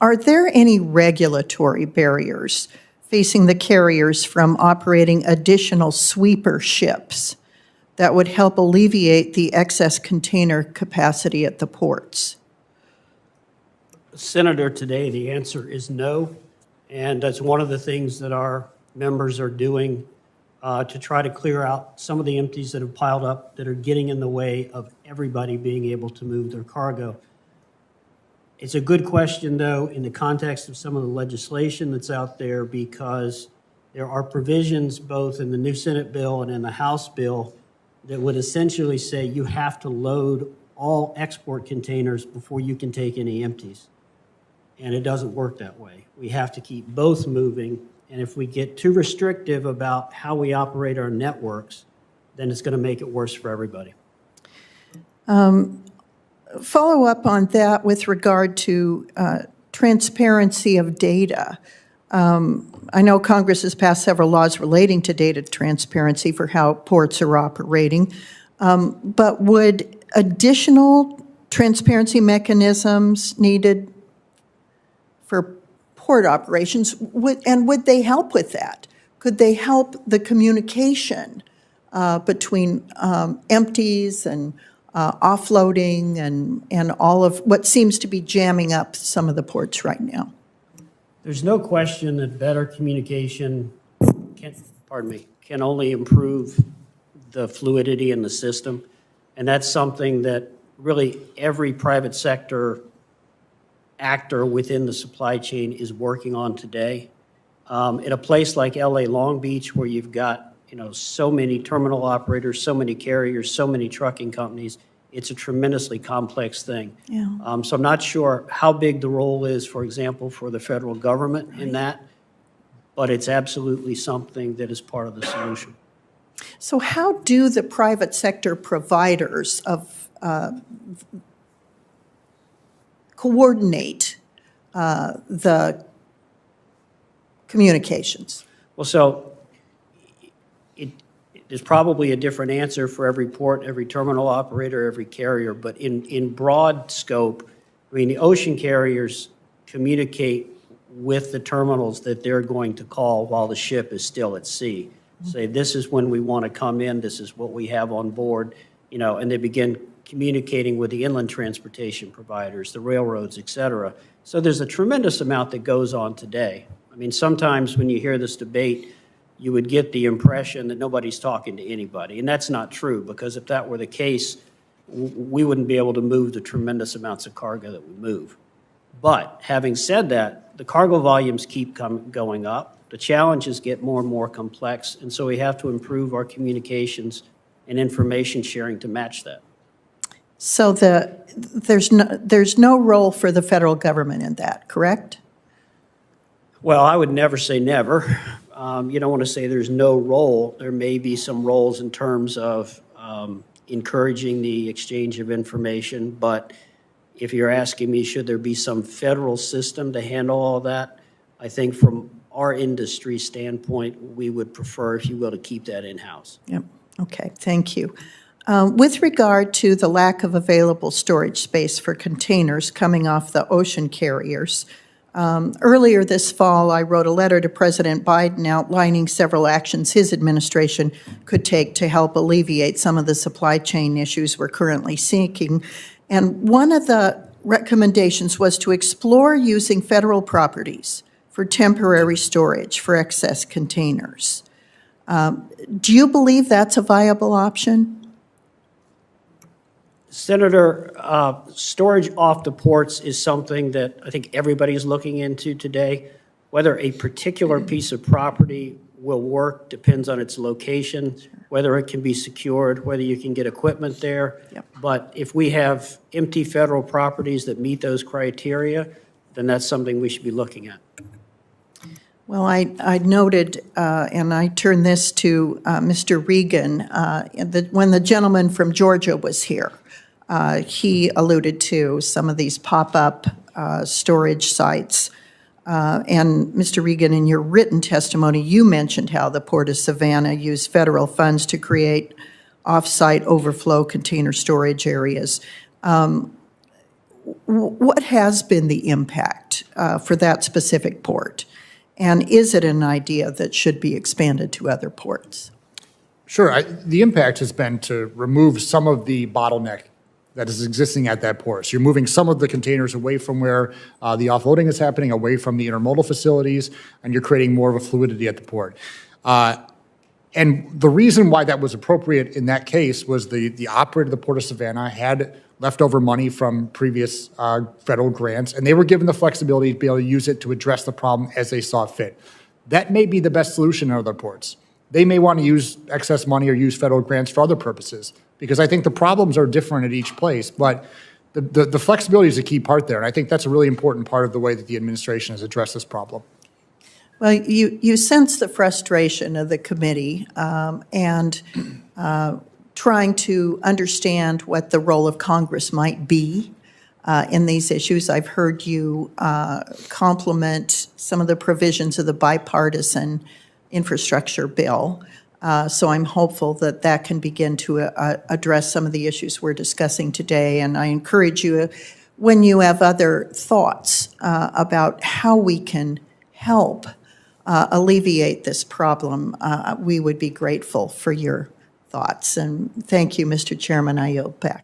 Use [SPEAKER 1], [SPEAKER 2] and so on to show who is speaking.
[SPEAKER 1] Are there any regulatory barriers facing the carriers from operating additional sweeper ships that would help alleviate the excess container capacity at the ports?
[SPEAKER 2] Senator, today the answer is no, and that's one of the things that our members are doing to try to clear out some of the empties that have piled up that are getting in the way of everybody being able to move their cargo. It's a good question, though, in the context of some of the legislation that's out there, because there are provisions both in the new Senate bill and in the House bill that would essentially say you have to load all export containers before you can take any empties. And it doesn't work that way. We have to keep both moving. And if we get too restrictive about how we operate our networks, then it's going to make it worse for everybody.
[SPEAKER 1] Follow up on that with regard to transparency of data. I know Congress has passed several laws relating to data transparency for how ports are operating, but would additional transparency mechanisms needed for port operations, would they help with that? Could they help the communication between empties and offloading and all of what seems to be jamming up some of the ports right now?
[SPEAKER 2] There's no question that better communication can only improve the fluidity in the system. And that's something that really every private sector actor within the supply chain is working on today. In a place like LA Long Beach, where you've got so many terminal operators, so many carriers, so many trucking companies, it's a tremendously complex thing.
[SPEAKER 1] Yeah.
[SPEAKER 2] So I'm not sure how big the role is, for example, for the federal government in that, but it's absolutely something that is part of the solution.
[SPEAKER 1] So how do the private sector providers of coordinate the communications?
[SPEAKER 2] Well, so there's probably a different answer for every port, every terminal operator, every carrier, but in broad scope, I mean, the ocean carriers communicate with the terminals that they're going to call while the ship is still at sea. Say, this is when we want to come in, this is what we have on board, and they begin communicating with the inland transportation providers, the railroads, et cetera. So there's a tremendous amount that goes on today. I mean, sometimes when you hear this debate, you would get the impression that nobody's talking to anybody, and that's not true, because if that were the case, we wouldn't be able to move the tremendous amounts of cargo that we move. But having said that, the cargo volumes keep going up. The challenges get more and more complex, and so we have to improve our communications and information sharing to match that.
[SPEAKER 1] So there's no role for the federal government in that, correct?
[SPEAKER 2] Well, I would never say never. You don't want to say there's no role. There may be some roles in terms of encouraging the exchange of information, but if you're asking me, should there be some federal system to handle all that, I think from our industry standpoint, we would prefer, if you will, to keep that in-house.
[SPEAKER 1] Yep. Okay, thank you. With regard to the lack of available storage space for containers coming off the ocean carriers, earlier this fall, I wrote a letter to President Biden outlining several actions his administration could take to help alleviate some of the supply chain issues we're currently seeing. And one of the recommendations was to explore using federal properties for temporary storage for excess containers. Do you believe that's a viable option?
[SPEAKER 2] Senator, storage off the ports is something that I think everybody is looking into today. Whether a particular piece of property will work depends on its location, whether it can be secured, whether you can get equipment there.
[SPEAKER 1] Yep.
[SPEAKER 2] But if we have empty federal properties that meet those criteria, then that's something we should be looking at.
[SPEAKER 1] Well, I noted, and I turned this to Mr. Regan, when the gentleman from Georgia was here, he alluded to some of these pop-up storage sites. And Mr. Regan, in your written testimony, you mentioned how the Port of Savannah used federal funds to create off-site overflow container storage areas. what has been the impact for that specific port? And is it an idea that should be expanded to other ports?
[SPEAKER 3] Sure. The impact has been to remove some of the bottleneck that is existing at that port. So you're moving some of the containers away from where the offloading is happening, away from the intermodal facilities, and you're creating more of a fluidity at the port. And the reason why that was appropriate in that case was the operator of the Port of Savannah had leftover money from previous federal grants, and they were given the flexibility to be able to use it to address the problem as they saw fit. That may be the best solution in other ports. They may want to use excess money or use federal grants for other purposes, because I think the problems are different at each place, but the flexibility is a key part there, and I think that's a really important part of the way that the administration has addressed this problem.
[SPEAKER 1] Well, you sense the frustration of the committee and trying to understand what the role of Congress might be in these issues. I've heard you compliment some of the provisions of the bipartisan infrastructure bill. So I'm hopeful that that can begin to address some of the issues we're discussing today. And I encourage you, when you have other thoughts about how we can help alleviate this problem, we would be grateful for your thoughts. And thank you, Mr. Chairman. I yield back.